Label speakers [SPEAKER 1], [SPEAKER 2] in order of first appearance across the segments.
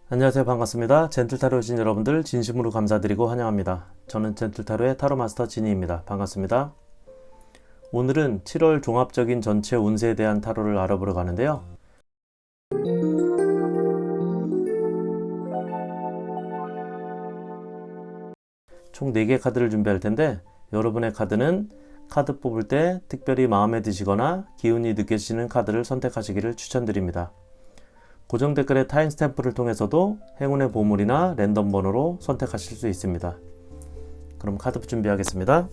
[SPEAKER 1] 안녕하세요. 반갑습니다. 젠틀타로 오신 여러분들 진심으로 감사드리고 환영합니다. 저는 젠틀타로의 타로마스터 진이입니다. 반갑습니다. 오늘은 7월 종합적인 전체 운세에 대한 타로를 알아보러 가는데요. 총 4개 카드를 준비할 텐데 여러분의 카드는 카드 뽑을 때 특별히 마음에 드시거나 기운이 느껴지는 카드를 선택하시기를 추천드립니다. 고정 댓글의 타임스탬프를 통해서도 행운의 보물이나 랜덤 번호로 선택하실 수 있습니다. 그럼 카드 준비하겠습니다.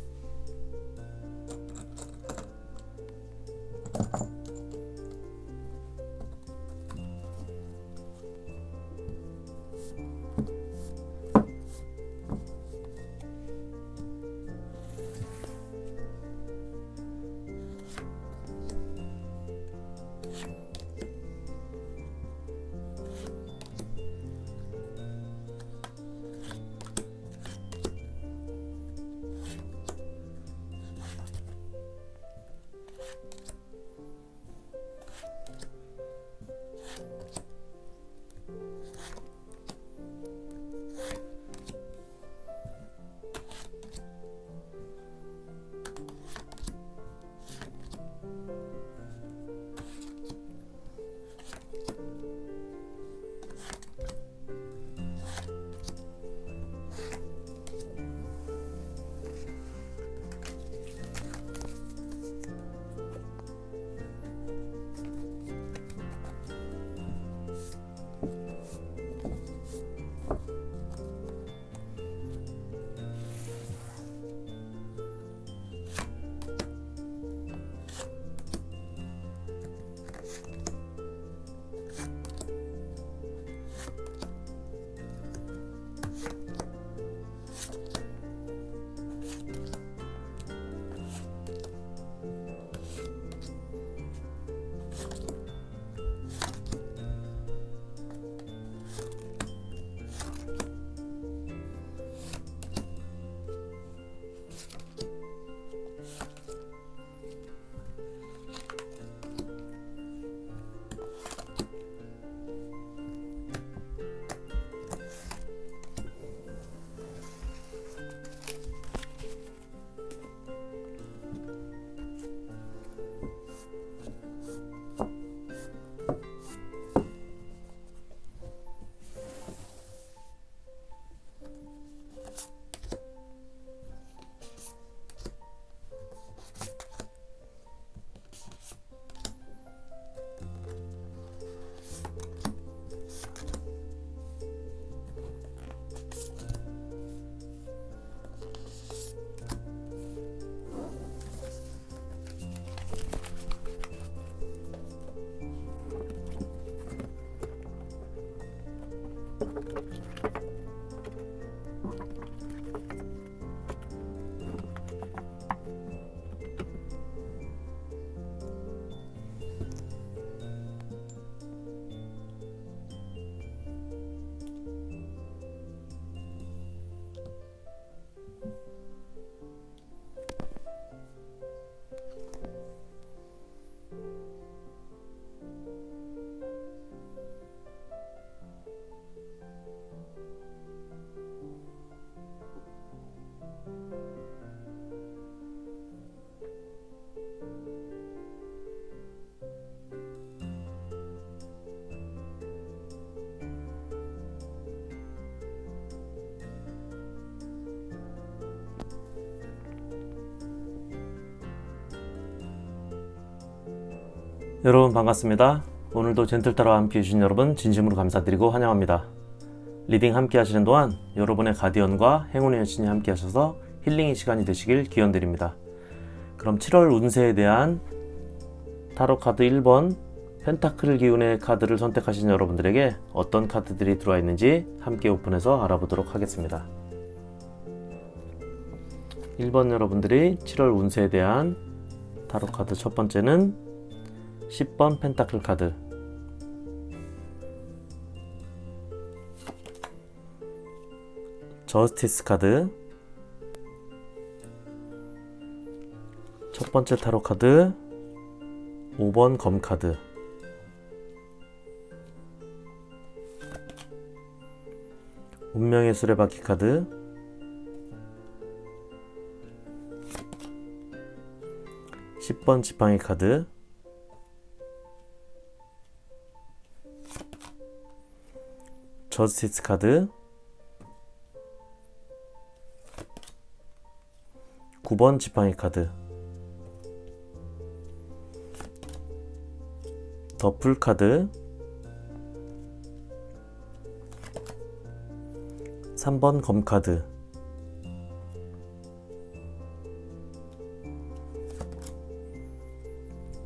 [SPEAKER 1] 여러분 반갑습니다. 오늘도 젠틀타로와 함께 해주신 여러분 진심으로 감사드리고 환영합니다. 리딩 함께 하시는 동안 여러분의 가디언과 행운의 여신이 함께 하셔서 힐링의 시간이 되시길 기원드립니다. 그럼 7월 운세에 대한 타로 카드 1번 펜타클 기운의 카드를 선택하신 여러분들에게 어떤 카드들이 들어와 있는지 함께 오픈해서 알아보도록 하겠습니다. 1번 여러분들이 7월 운세에 대한 타로 카드 첫 번째는 10번 펜타클 카드, 저스티스 카드, 첫 번째 타로 카드 5번 검 카드, 운명의 수레바퀴 카드, (10번) 지팡이 카드, 저스티스 카드, (9번) 지팡이 카드, 더풀 카드, (3번) 검 카드,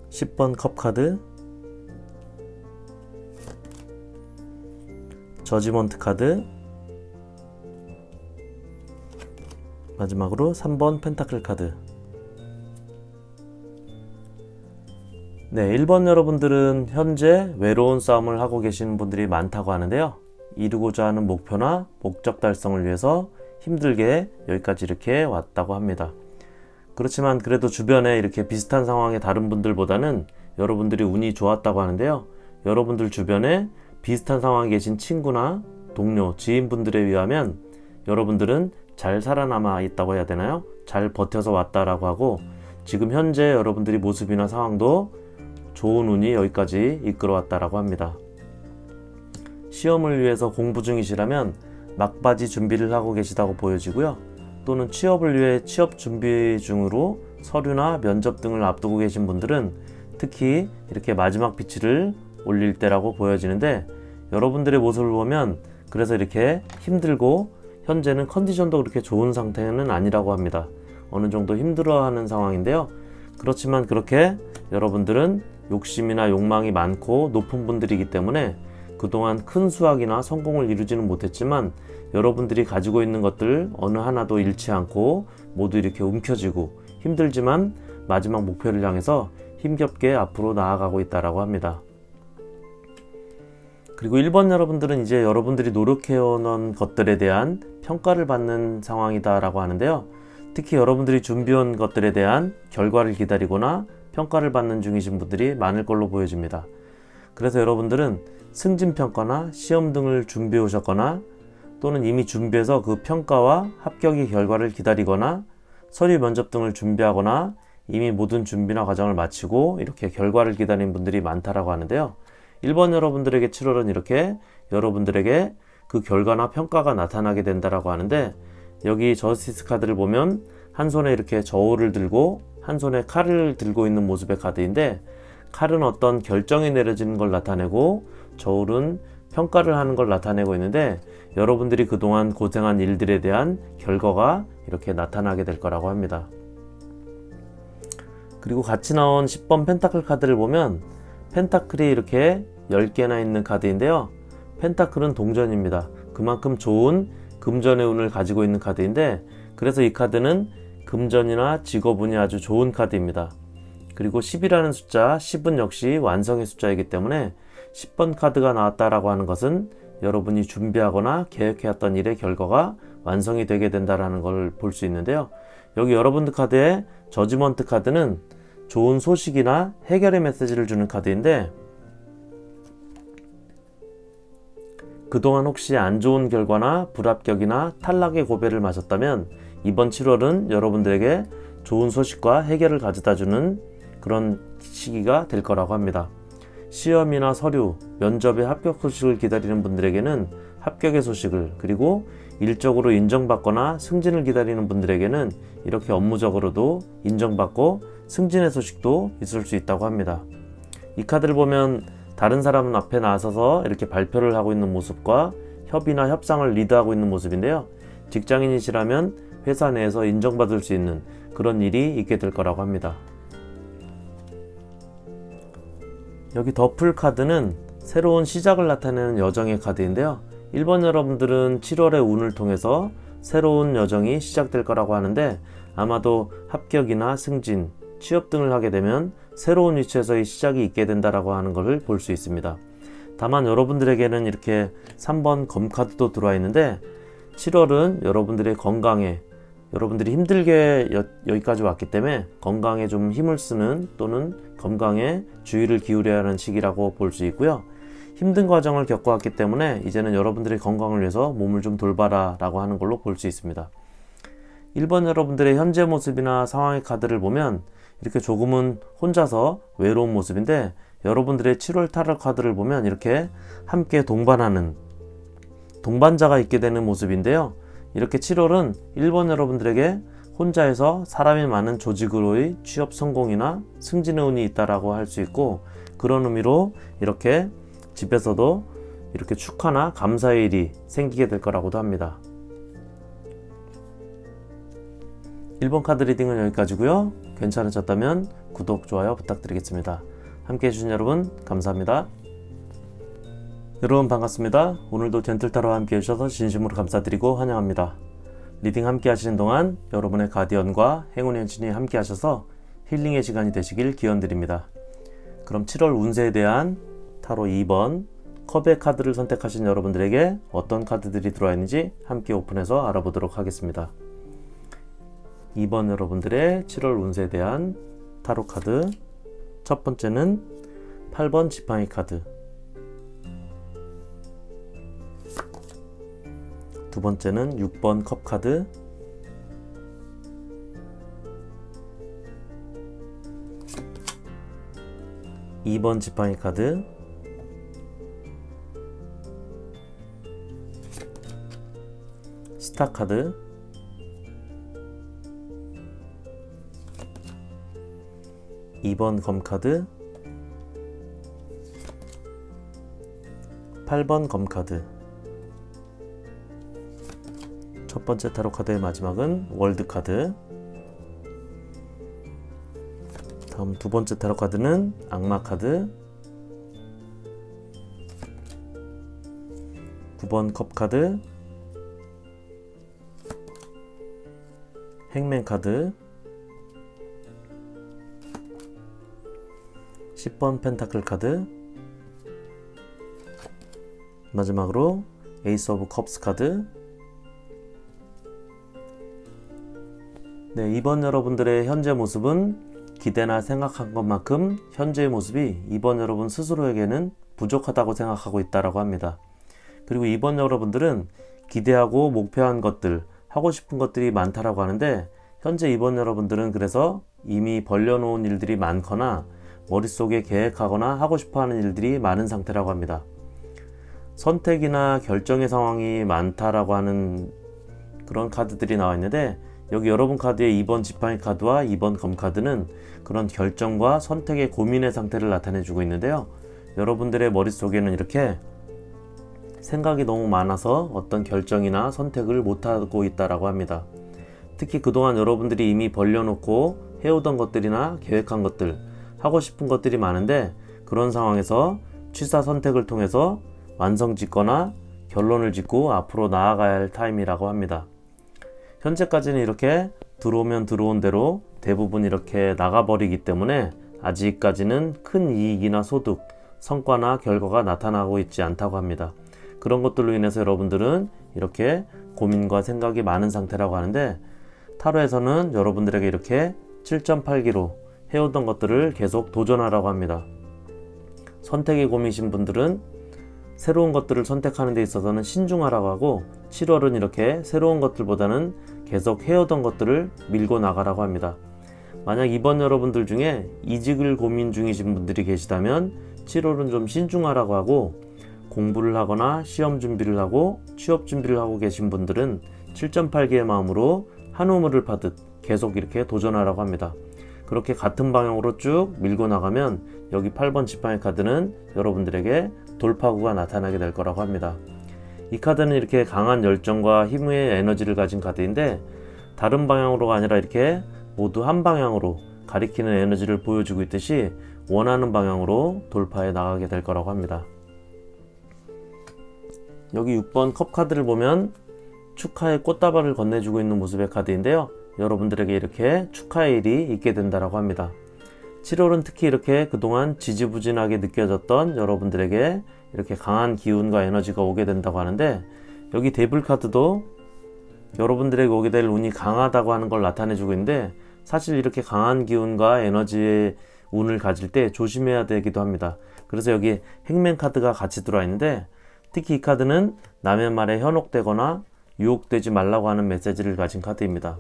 [SPEAKER 1] (10번) 컵 카드, 저지먼트 카드, 마지막으로 (3번) 펜타클 카드. 네, 1번 여러분들은 현재 외로운 싸움을 하고 계시는 분들이 많다고 하는데요. 이루고자 하는 목표나 목적 달성을 위해서 힘들게 여기까지 이렇게 왔다고 합니다. 그렇지만 그래도 주변에 이렇게 비슷한 상황의 다른 분들보다는 여러분들이 운이 좋았다고 하는데요. 여러분들 주변에 비슷한 상황에 계신 친구나 동료, 지인분들에 의하면 여러분들은 잘 살아남아 있다고 해야 되나요? 잘 버텨서 왔다라고 하고, 지금 현재 여러분들이 모습이나 상황도 좋은 운이 여기까지 이끌어왔다라고 합니다. 시험을 위해서 공부 중이시라면 막바지 준비를 하고 계시다고 보여지고요. 또는 취업을 위해 취업 준비 중으로 서류나 면접 등을 앞두고 계신 분들은 특히 이렇게 마지막 비치를 올릴 때라고 보여지는데, 여러분들의 모습을 보면 그래서 이렇게 힘들고 현재는 컨디션도 그렇게 좋은 상태는 아니라고 합니다. 어느 정도 힘들어하는 상황인데요. 그렇지만 그렇게 여러분들은 욕심이나 욕망이 많고 높은 분들이기 때문에 그동안 큰 수확이나 성공을 이루지는 못했지만 여러분들이 가지고 있는 것들 어느 하나도 잃지 않고 모두 이렇게 움켜쥐고 힘들지만 마지막 목표를 향해서 힘겹게 앞으로 나아가고 있다고 합니다. 그리고 1번 여러분들은 이제 여러분들이 노력해온 것들에 대한 평가를 받는 상황이다라고 하는데요. 특히 여러분들이 준비해온 것들에 대한 결과를 기다리거나 평가를 받는 중이신 분들이 많을 걸로 보여집니다. 그래서 여러분들은 승진평가나 시험 등을 준비해 오셨거나 또는 이미 준비해서 그 평가와 합격의 결과를 기다리거나 서류 면접 등을 준비하거나 이미 모든 준비나 과정을 마치고 이렇게 결과를 기다리는 분들이 많다라고 하는데요. 1번 여러분들에게 7월은 이렇게 여러분들에게 그 결과나 평가가 나타나게 된다라고 하는데, 여기 저스티스 카드를 보면 한 손에 이렇게 저울을 들고 한 손에 칼을 들고 있는 모습의 카드인데, 칼은 어떤 결정이 내려지는 걸 나타내고 저울은 평가를 하는 걸 나타내고 있는데, 여러분들이 그동안 고생한 일들에 대한 결과가 이렇게 나타나게 될 거라고 합니다. 그리고 같이 나온 10번 펜타클 카드를 보면 펜타클이 이렇게 10개나 있는 카드인데요. 펜타클은 동전입니다. 그만큼 좋은 금전의 운을 가지고 있는 카드인데, 그래서 이 카드는 금전이나 직업운이 아주 좋은 카드입니다. 그리고 10이라는 숫자, 10은 역시 완성의 숫자이기 때문에 10번 카드가 나왔다라고 하는 것은 여러분이 준비하거나 계획해왔던 일의 결과가 완성이 되게 된다라는 걸 볼 수 있는데요. 여기 여러분들 카드에 저지먼트 카드는 좋은 소식이나 해결의 메시지를 주는 카드인데, 그동안 혹시 안 좋은 결과나 불합격이나 탈락의 고배를 마셨다면 이번 7월은 여러분들에게 좋은 소식과 해결을 가져다주는 그런 시기가 될 거라고 합니다. 시험이나 서류, 면접의 합격 소식을 기다리는 분들에게는 합격의 소식을, 그리고 일적으로 인정받거나 승진을 기다리는 분들에게는 이렇게 업무적으로도 인정받고 승진의 소식도 있을 수 있다고 합니다. 이 카드를 보면 다른 사람 앞에 나서서 이렇게 발표를 하고 있는 모습과 협의나 협상을 리드하고 있는 모습인데요. 직장인이시라면 회사 내에서 인정받을 수 있는 그런 일이 있게 될 거라고 합니다. 여기 더풀 카드는 새로운 시작을 나타내는 여정의 카드인데요. 1번 여러분들은 7월의 운을 통해서 새로운 여정이 시작될 거라고 하는데, 아마도 합격이나 승진, 취업 등을 하게 되면 새로운 위치에서의 시작이 있게 된다라고 하는 것을 볼 수 있습니다. 다만 여러분들에게는 이렇게 3번 검카드도 들어와 있는데, 7월은 여러분들의 건강에, 여러분들이 힘들게 여기까지 왔기 때문에 건강에 좀 힘을 쓰는 또는 건강에 주의를 기울여야 하는 시기라고 볼 수 있고요. 힘든 과정을 겪어왔기 때문에 이제는 여러분들의 건강을 위해서 몸을 좀 돌봐라 라고 하는 걸로 볼 수 있습니다. 1번 여러분들의 현재 모습이나 상황의 카드를 보면 이렇게 조금은 혼자서 외로운 모습인데, 여러분들의 7월 타로 카드를 보면 이렇게 함께 동반하는 동반자가 있게 되는 모습인데요. 이렇게 7월은 1번 여러분들에게 혼자에서 사람이 많은 조직으로의 취업 성공이나 승진의 운이 있다라고 할 수 있고, 그런 의미로 이렇게 집에서도 이렇게 축하나 감사의 일이 생기게 될 거라고도 합니다. 1번 카드 리딩은 여기까지고요. 괜찮으셨다면 구독, 좋아요 부탁드리겠습니다. 함께 해주신 여러분 감사합니다. 여러분 반갑습니다. 오늘도 젠틀타로와 함께 해주셔서 진심으로 감사드리고 환영합니다. 리딩 함께 하시는 동안 여러분의 가디언과 행운의 현신이 함께 하셔서 힐링의 시간이 되시길 기원드립니다. 그럼 7월 운세에 대한 타로 2번 컵의 카드를 선택하신 여러분들에게 어떤 카드들이 들어와 있는지 함께 오픈해서 알아보도록 하겠습니다. 2번 여러분들의 7월 운세에 대한 타로 카드, 첫 번째는 8번 지팡이 카드, 두 번째는 6번 컵 카드, (2번) 지팡이 카드, 스타 카드, (2번) 검 카드, 8번 검 카드. 첫 번째 타로 카드의 마지막은 월드 카드. 다음 두 번째 타로 카드는 악마 카드, 9번 컵 카드, 행맨 카드, 10번 펜타클 카드, 마지막으로 에이스 오브 컵스 카드. 네, 이번 여러분들의 현재 모습은 기대나 생각한 것만큼 현재의 모습이 이번 여러분 스스로에게는 부족하다고 생각하고 있다고 합니다. 그리고 이번 여러분들은 기대하고 목표한 것들, 하고 싶은 것들이 많다라고 하는데, 현재 이번 여러분들은 그래서 이미 벌려놓은 일들이 많거나 머릿속에 계획하거나 하고 싶어하는 일들이 많은 상태라고 합니다. 선택이나 결정의 상황이 많다라고 하는 그런 카드들이 나와 있는데, 여기 여러분 카드의 2번 지팡이 카드와 2번 검 카드는 그런 결정과 선택의 고민의 상태를 나타내주고 있는데요. 여러분들의 머릿속에는 이렇게 생각이 너무 많아서 어떤 결정이나 선택을 못하고 있다고 합니다. 특히 그동안 여러분들이 이미 벌려놓고 해오던 것들이나 계획한 것들, 하고 싶은 것들이 많은데, 그런 상황에서 취사 선택을 통해서 완성짓거나 결론을 짓고 앞으로 나아가야 할 타임이라고 합니다. 현재까지는 이렇게 들어오면 들어온 대로 대부분 이렇게 나가버리기 때문에 아직까지는 큰 이익이나 소득, 성과나 결과가 나타나고 있지 않다고 합니다. 그런 것들로 인해서 여러분들은 이렇게 고민과 생각이 많은 상태라고 하는데, 타로에서는 여러분들에게 이렇게 7.8기로 해오던 것들을 계속 도전하라고 합니다. 선택의 고민이신 분들은 새로운 것들을 선택하는 데 있어서는 신중하라고 하고, 7월은 이렇게 새로운 것들보다는 계속 해오던 것들을 밀고 나가라고 합니다. 만약 이번 여러분들 중에 이직을 고민 중이신 분들이 계시다면 7월은 좀 신중하라고 하고, 공부를 하거나 시험 준비를 하고 취업 준비를 하고 계신 분들은 7.8개의 마음으로 한 우물을 파듯 계속 이렇게 도전하라고 합니다. 그렇게 같은 방향으로 쭉 밀고 나가면 여기 8번 지팡이 카드는 여러분들에게 돌파구가 나타나게 될 거라고 합니다. 이 카드는 이렇게 강한 열정과 힘의 에너지를 가진 카드인데, 다른 방향으로가 아니라 이렇게 모두 한 방향으로 가리키는 에너지를 보여주고 있듯이 원하는 방향으로 돌파해 나가게 될 거라고 합니다. 여기 6번 컵 카드를 보면 축하의 꽃다발을 건네주고 있는 모습의 카드인데요. 여러분들에게 이렇게 축하의 일이 있게 된다고 합니다. 7월은 특히 이렇게 그동안 지지부진하게 느껴졌던 여러분들에게 이렇게 강한 기운과 에너지가 오게 된다고 하는데, 여기 데블 카드도 여러분들에게 오게 될 운이 강하다고 하는 걸 나타내주고 있는데, 사실 이렇게 강한 기운과 에너지의 운을 가질 때 조심해야 되기도 합니다. 그래서 여기 행맨 카드가 같이 들어와 있는데, 특히 이 카드는 남의 말에 현혹되거나 유혹되지 말라고 하는 메시지를 가진 카드입니다.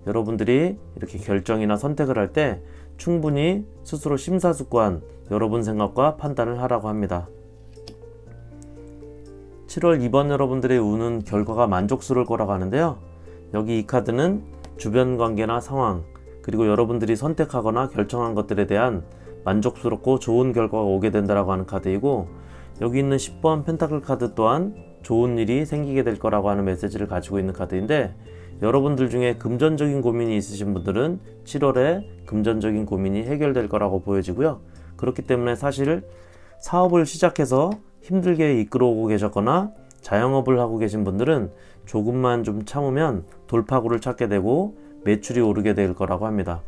[SPEAKER 1] 여러분들이 이렇게 결정이나 선택을 할 때 충분히 스스로 심사숙고한 여러분 생각과 판단을 하라고 합니다. 7월 2번 여러분들의 운은 결과가 만족스러울 거라고 하는데요. 여기 이 카드는 주변 관계나 상황, 그리고 여러분들이 선택하거나 결정한 것들에 대한 만족스럽고 좋은 결과가 오게 된다라고 하는 카드이고, 여기 있는 10번 펜타클 카드 또한 좋은 일이 생기게 될 거라고 하는 메시지를 가지고 있는 카드인데, 여러분들 중에 금전적인 고민이 있으신 분들은 7월에 금전적인 고민이 해결될 거라고 보여지고요. 그렇기 때문에 사실 사업을 시작해서 힘들게 이끌어오고 계셨거나 자영업을 하고 계신 분들은 조금만 좀 참으면 돌파구를 찾게 되고 매출이 오르게 될 거라고 합니다.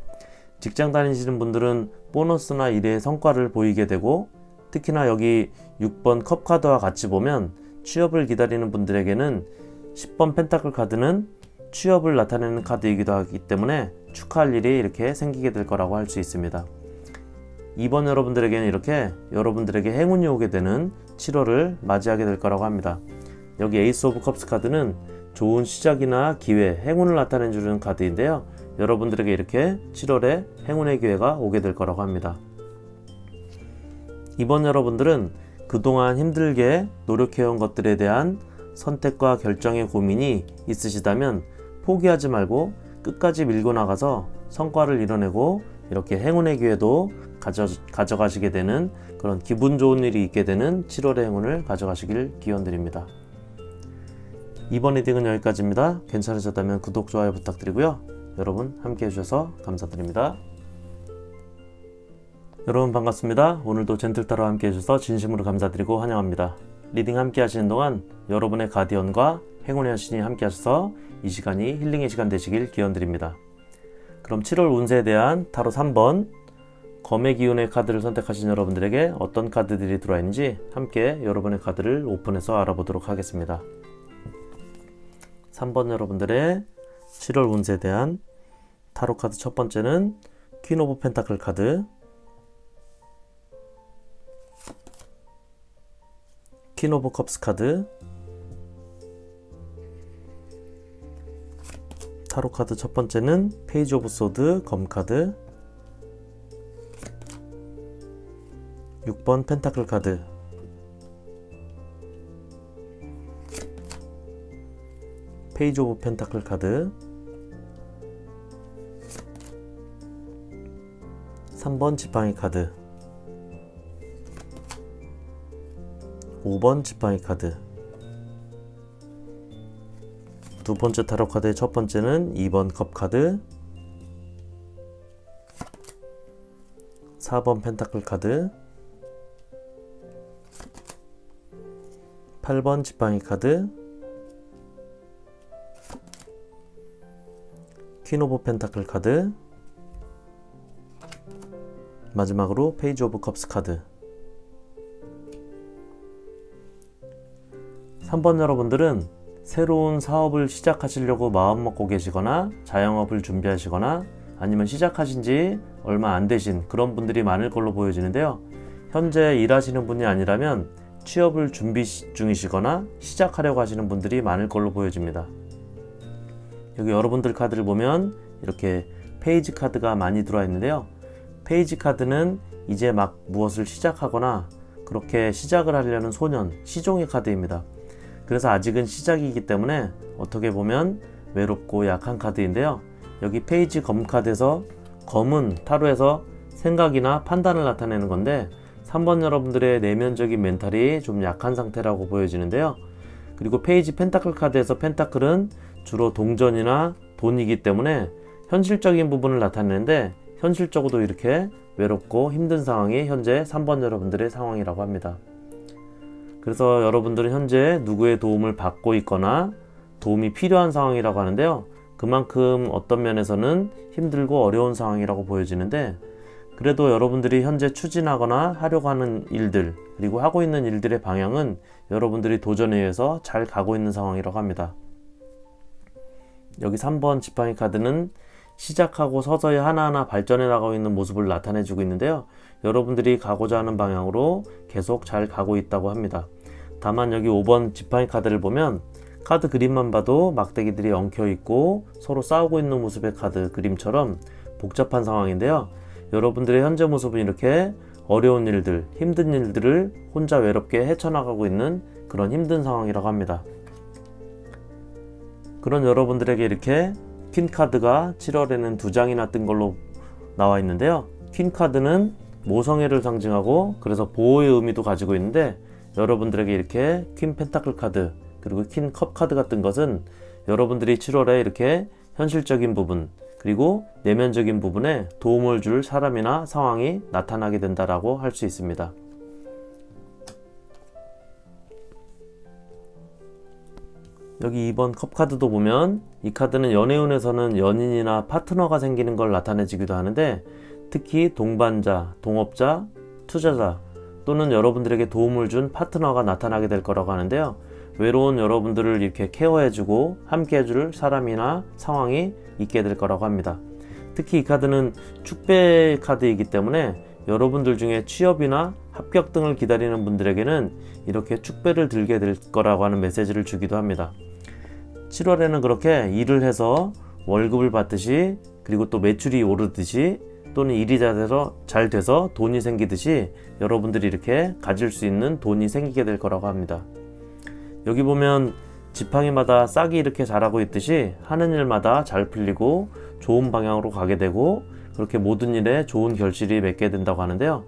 [SPEAKER 1] 직장 다니시는 분들은 보너스나 일의 성과를 보이게 되고, 특히나 여기 6번 컵 카드와 같이 보면 취업을 기다리는 분들에게는 10번 펜타클 카드는 취업을 나타내는 카드이기도 하기 때문에 축하할 일이 이렇게 생기게 될 거라고 할 수 있습니다. 2번 여러분들에게는 이렇게 여러분들에게 행운이 오게 되는 7월을 맞이하게 될 거라고 합니다. 여기 에이스 오브 컵스 카드는 좋은 시작이나 기회, 행운을 나타내주는 카드인데요. 여러분들에게 이렇게 7월에 행운의 기회가 오게 될 거라고 합니다. 이번 여러분들은 그동안 힘들게 노력해온 것들에 대한 선택과 결정의 고민이 있으시다면 포기하지 말고 끝까지 밀고 나가서 성과를 이뤄내고 이렇게 행운의 기회도 가져가시게 되는 그런 기분 좋은 일이 있게 되는 7월의 행운을 가져가시길 기원드립니다. 이번 리딩은 여기까지입니다. 괜찮으셨다면 구독, 좋아요 부탁드리고요. 여러분 함께 해주셔서 감사드립니다. 여러분 반갑습니다. 오늘도 젠틀타로 함께 해주셔서 진심으로 감사드리고 환영합니다. 리딩 함께 하시는 동안 여러분의 가디언과 행운의 여신이 함께 하셔서 이 시간이 힐링의 시간 되시길 기원드립니다. 그럼 7월 운세에 대한 타로 3번 검의 기운의 카드를 선택하신 여러분들에게 어떤 카드들이 들어와 있는지 함께 여러분의 카드를 오픈해서 알아보도록 하겠습니다. 3번 여러분들의 7월 운세에 대한 타로 카드 첫 번째는 퀸 오브 펜타클 카드, 퀸 오브 컵스 카드, 타로 카드 첫 번째는 페이지 오브 소드 검 카드, 6번 펜타클 카드, 페이지 오브 펜타클 카드, 3번 지팡이 카드, 5번 지팡이 카드. 두 번째 타로 카드의 첫 번째는 2번 컵 카드, 4번 펜타클 카드, 8번 지팡이 카드, 퀸 오브 펜타클 카드, 마지막으로 페이지 오브 컵스 카드. 3번 여러분들은 새로운 사업을 시작하시려고 마음먹고 계시거나 자영업을 준비하시거나 아니면 시작하신 지 얼마 안 되신 그런 분들이 많을 걸로 보여지는데요. 현재 일하시는 분이 아니라면 취업을 준비 중이시거나 시작하려고 하시는 분들이 많을 걸로 보여집니다. 여기 여러분들 카드를 보면 이렇게 페이지 카드가 많이 들어와 있는데요. 페이지 카드는 이제 막 무엇을 시작하거나 그렇게 시작을 하려는 소년, 시종의 카드입니다. 그래서 아직은 시작이기 때문에 어떻게 보면 외롭고 약한 카드인데요. 여기 페이지 검 카드에서 검은 타로에서 생각이나 판단을 나타내는 건데 3번 여러분들의 내면적인 멘탈이 좀 약한 상태라고 보여지는데요. 그리고 페이지 펜타클 카드에서 펜타클은 주로 동전이나 돈이기 때문에 현실적인 부분을 나타내는데 현실적으로도 이렇게 외롭고 힘든 상황이 현재 3번 여러분들의 상황이라고 합니다. 그래서 여러분들은 현재 누구의 도움을 받고 있거나 도움이 필요한 상황이라고 하는데요. 그만큼 어떤 면에서는 힘들고 어려운 상황이라고 보여지는데, 그래도 여러분들이 현재 추진하거나 하려고 하는 일들, 그리고 하고 있는 일들의 방향은 여러분들이 도전에 의해서 잘 가고 있는 상황이라고 합니다. 여기 3번 지팡이 카드는 시작하고 서서히 하나하나 발전해 나가고 있는 모습을 나타내 주고 있는데요. 여러분들이 가고자 하는 방향으로 계속 잘 가고 있다고 합니다. 다만 여기 5번 지팡이 카드를 보면 카드 그림만 봐도 막대기들이 엉켜 있고 서로 싸우고 있는 모습의 카드 그림처럼 복잡한 상황인데요. 여러분들의 현재 모습은 이렇게 어려운 일들, 힘든 일들을 혼자 외롭게 헤쳐나가고 있는 그런 힘든 상황이라고 합니다. 그런 여러분들에게 이렇게 퀸 카드가 7월에는 2장이나 뜬 걸로 나와 있는데요. 퀸 카드는 모성애를 상징하고 그래서 보호의 의미도 가지고 있는데, 여러분들에게 이렇게 퀸 펜타클 카드 그리고 퀸 컵 카드가 뜬 것은 여러분들이 7월에 이렇게 현실적인 부분 그리고 내면적인 부분에 도움을 줄 사람이나 상황이 나타나게 된다라고 할 수 있습니다. 여기 2번 컵 카드도 보면 이 카드는 연애운에서는 연인이나 파트너가 생기는 걸 나타내지기도 하는데, 특히 동반자, 동업자, 투자자 또는 여러분들에게 도움을 준 파트너가 나타나게 될 거라고 하는데요. 외로운 여러분들을 이렇게 케어해주고 함께 해줄 사람이나 상황이 있게 될 거라고 합니다. 특히 이 카드는 축배 카드이기 때문에 여러분들 중에 취업이나 합격 등을 기다리는 분들에게는 이렇게 축배를 들게 될 거라고 하는 메시지를 주기도 합니다. 7월에는 그렇게 일을 해서 월급을 받듯이, 그리고 또 매출이 오르듯이, 또는 일이 잘 돼서 돈이 생기듯이 여러분들이 이렇게 가질 수 있는 돈이 생기게 될 거라고 합니다. 여기 보면 지팡이마다 싹이 이렇게 자라고 있듯이 하는 일마다 잘 풀리고 좋은 방향으로 가게 되고, 그렇게 모든 일에 좋은 결실이 맺게 된다고 하는데요.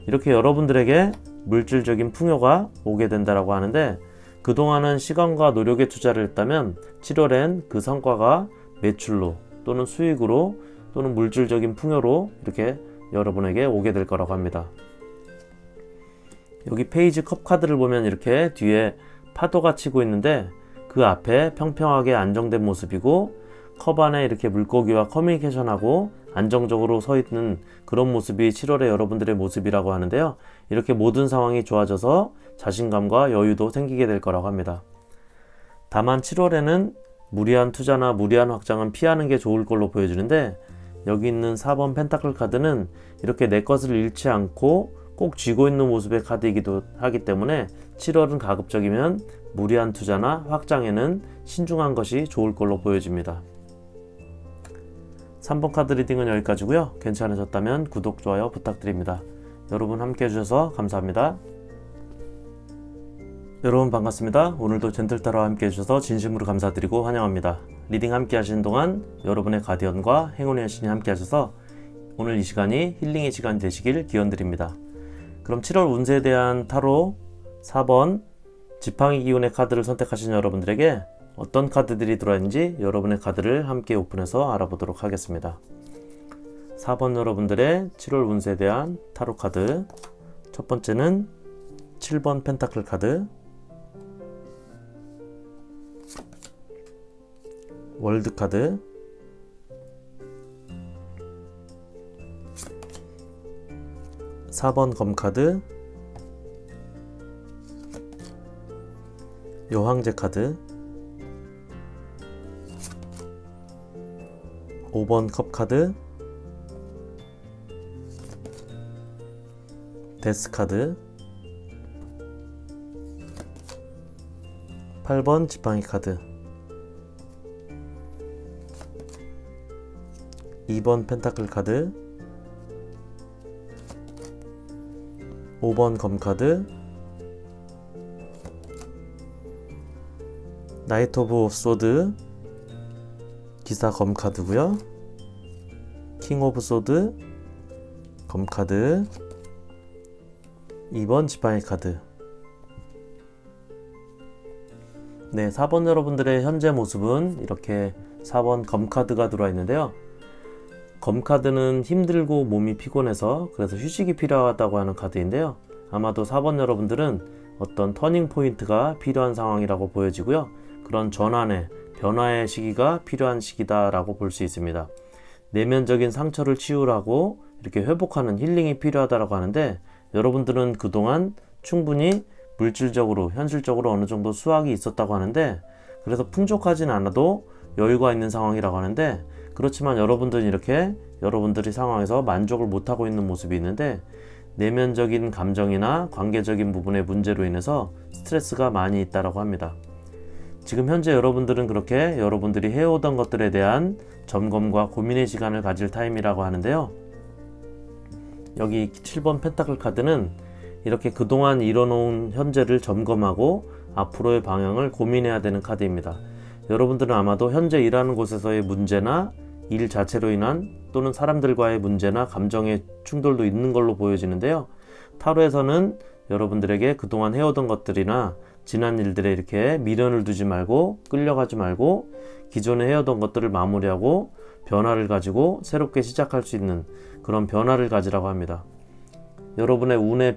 [SPEAKER 1] 이렇게 여러분들에게 물질적인 풍요가 오게 된다고 하는데, 그동안은 시간과 노력의 투자를 했다면 7월엔 그 성과가 매출로 또는 수익으로 또는 물질적인 풍요로 이렇게 여러분에게 오게 될 거라고 합니다. 여기 페이지 컵 카드를 보면 이렇게 뒤에 파도가 치고 있는데, 그 앞에 평평하게 안정된 모습이고 컵 안에 이렇게 물고기와 커뮤니케이션하고 안정적으로 서 있는 그런 모습이 7월의 여러분들의 모습이라고 하는데요. 이렇게 모든 상황이 좋아져서 자신감과 여유도 생기게 될 거라고 합니다. 다만 7월에는 무리한 투자나 무리한 확장은 피하는 게 좋을 걸로 보여지는데, 여기 있는 4번 펜타클 카드는 이렇게 내 것을 잃지 않고 꼭 쥐고 있는 모습의 카드이기도 하기 때문에 7월은 가급적이면 무리한 투자나 확장에는 신중한 것이 좋을 걸로 보여집니다. 3번 카드 리딩은 여기까지고요. 괜찮으셨다면 구독, 좋아요 부탁드립니다. 여러분 함께 해주셔서 감사합니다. 여러분 반갑습니다. 오늘도 젠틀타로와 함께 해주셔서 진심으로 감사드리고 환영합니다. 리딩 함께 하시는 동안 여러분의 가디언과 행운의 여신이 함께 하셔서 오늘 이 시간이 힐링의 시간이 되시길 기원드립니다. 그럼 7월 운세에 대한 타로 4번 지팡이 기운의 카드를 선택하신 여러분들에게 어떤 카드들이 들어있는지 여러분의 카드를 함께 오픈해서 알아보도록 하겠습니다. 4번 여러분들의 7월 운세에 대한 타로 카드, 첫 번째는 7번 펜타클 카드, 월드 카드, (4번) 검 카드, 여황제 카드, 5번 컵 카드, 데스 카드, 8번 지팡이 카드, 2번 펜타클 카드, 5번 검 카드, 나이트 오브 소드 기사 검 카드고요. 킹 오브 소드 검 카드, 2번 지팡이 카드. 네, 4번 여러분들의 현재 모습은 이렇게 4번 검 카드가 들어와 있는데요. 검 카드는 힘들고 몸이 피곤해서 그래서 휴식이 필요하다고 하는 카드인데요. 아마도 4번 여러분들은 어떤 터닝 포인트가 필요한 상황이라고 보여지고요. 그런 전환의 변화의 시기가 필요한 시기다라고 볼 수 있습니다. 내면적인 상처를 치유하고 이렇게 회복하는 힐링이 필요하다고 하는데, 여러분들은 그동안 충분히 물질적으로 현실적으로 어느 정도 수확이 있었다고 하는데, 그래서 풍족하진 않아도 여유가 있는 상황이라고 하는데, 그렇지만 여러분들은 이렇게 여러분들이 상황에서 만족을 못하고 있는 모습이 있는데, 내면적인 감정이나 관계적인 부분의 문제로 인해서 스트레스가 많이 있다고 합니다. 지금 현재 여러분들은 그렇게 여러분들이 해오던 것들에 대한 점검과 고민의 시간을 가질 타임이라고 하는데요. 여기 7번 펜타클 카드는 이렇게 그동안 이뤄놓은 현재를 점검하고 앞으로의 방향을 고민해야 되는 카드입니다. 여러분들은 아마도 현재 일하는 곳에서의 문제나 일 자체로 인한 또는 사람들과의 문제나 감정의 충돌도 있는 걸로 보여지는데요. 타로에서는 여러분들에게 그동안 해오던 것들이나 지난 일들에 이렇게 미련을 두지 말고 끌려가지 말고 기존에 해오던 것들을 마무리하고 변화를 가지고 새롭게 시작할 수 있는 그런 변화를 가지라고 합니다. 여러분의 운의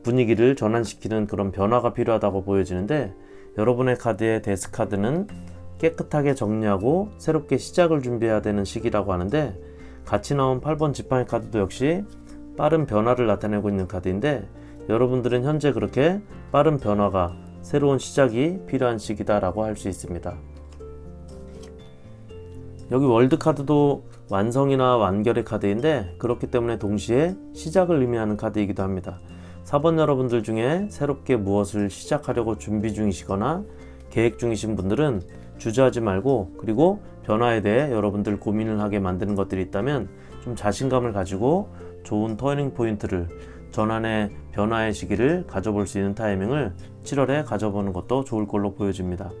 [SPEAKER 1] 분위기를 전환시키는 그런 변화가 필요하다고 보여지는데, 여러분의 카드의 데스 카드는 깨끗하게 정리하고 새롭게 시작을 준비해야 되는 시기라고 하는데, 같이 나온 8번 지팡이 카드도 역시 빠른 변화를 나타내고 있는 카드인데, 여러분들은 현재 그렇게 빠른 변화가 새로운 시작이 필요한 시기다라고 할 수 있습니다. 여기 월드 카드도 완성이나 완결의 카드인데, 그렇기 때문에 동시에 시작을 의미하는 카드이기도 합니다. 4번 여러분들 중에 새롭게 무엇을 시작하려고 준비 중이시거나 계획 중이신 분들은 주저하지 말고, 그리고 변화에 대해 여러분들 고민을 하게 만드는 것들이 있다면 좀 자신감을 가지고 좋은 터닝 포인트를, 전환의 변화의 시기를 가져볼 수 있는 타이밍을 7월에 가져보는 것도 좋을 걸로 보여집니다.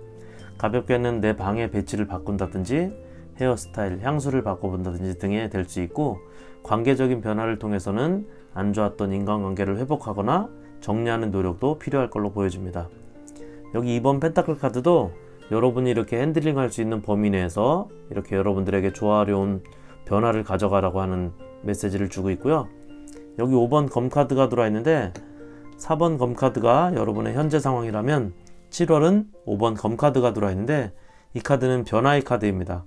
[SPEAKER 1] 가볍게는 내 방의 배치를 바꾼다든지 헤어스타일, 향수를 바꿔본다든지 등에 될 수 있고, 관계적인 변화를 통해서는 안 좋았던 인간관계를 회복하거나 정리하는 노력도 필요할 걸로 보여집니다. 여기 2번 펜타클 카드도 여러분이 이렇게 핸들링 할 수 있는 범위 내에서 이렇게 여러분들에게 조화로운 변화를 가져가라고 하는 메시지를 주고 있고요. 여기 5번 검 카드가 들어와 있는데, 4번 검 카드가 여러분의 현재 상황이라면 7월은 5번 검 카드가 들어와 있는데, 이 카드는 변화의 카드입니다.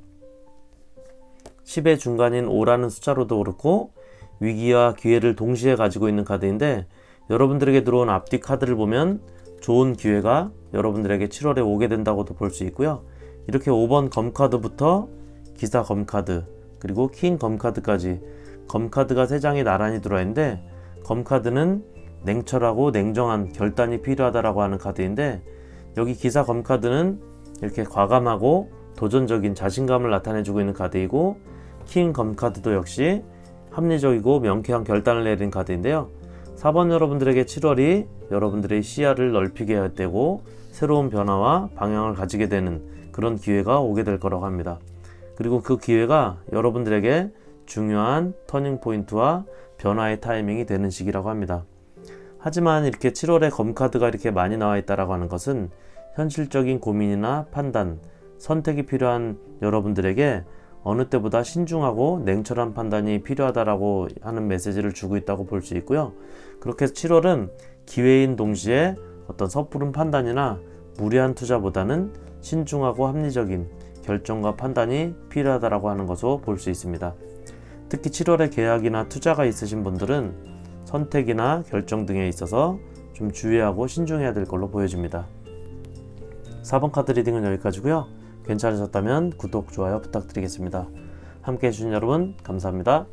[SPEAKER 1] 10의 중간인 5라는 숫자로도 그렇고 위기와 기회를 동시에 가지고 있는 카드인데, 여러분들에게 들어온 앞뒤 카드를 보면 좋은 기회가 여러분들에게 7월에 오게 된다고도 볼 수 있고요. 이렇게 5번 검 카드부터 기사 검 카드, 그리고 킹 검 카드까지 검 카드가 3장이 나란히 들어와 있는데, 검 카드는 냉철하고 냉정한 결단이 필요하다라고 하는 카드인데, 여기 기사 검 카드는 이렇게 과감하고 도전적인 자신감을 나타내주고 있는 카드이고, 킹 검 카드도 역시 합리적이고 명쾌한 결단을 내린 카드인데요. 4번 여러분들에게 7월이 여러분들의 시야를 넓히게 되고 새로운 변화와 방향을 가지게 되는 그런 기회가 오게 될 거라고 합니다. 그리고 그 기회가 여러분들에게 중요한 터닝 포인트와 변화의 타이밍이 되는 시기라고 합니다. 하지만 이렇게 7월에 검 카드가 이렇게 많이 나와 있다라고 하는 것은 현실적인 고민이나 판단, 선택이 필요한 여러분들에게 어느 때보다 신중하고 냉철한 판단이 필요하다라고 하는 메시지를 주고 있다고 볼 수 있고요. 그렇게 7월은 기회인 동시에 어떤 섣부른 판단이나 무리한 투자보다는 신중하고 합리적인 결정과 판단이 필요하다라고 하는 것으로 볼 수 있습니다. 특히 7월에 계약이나 투자가 있으신 분들은 선택이나 결정 등에 있어서 좀 주의하고 신중해야 될 걸로 보여집니다. 4번 카드 리딩은 여기까지고요. 괜찮으셨다면 구독, 좋아요 부탁드리겠습니다. 함께 해주신 여러분 감사합니다.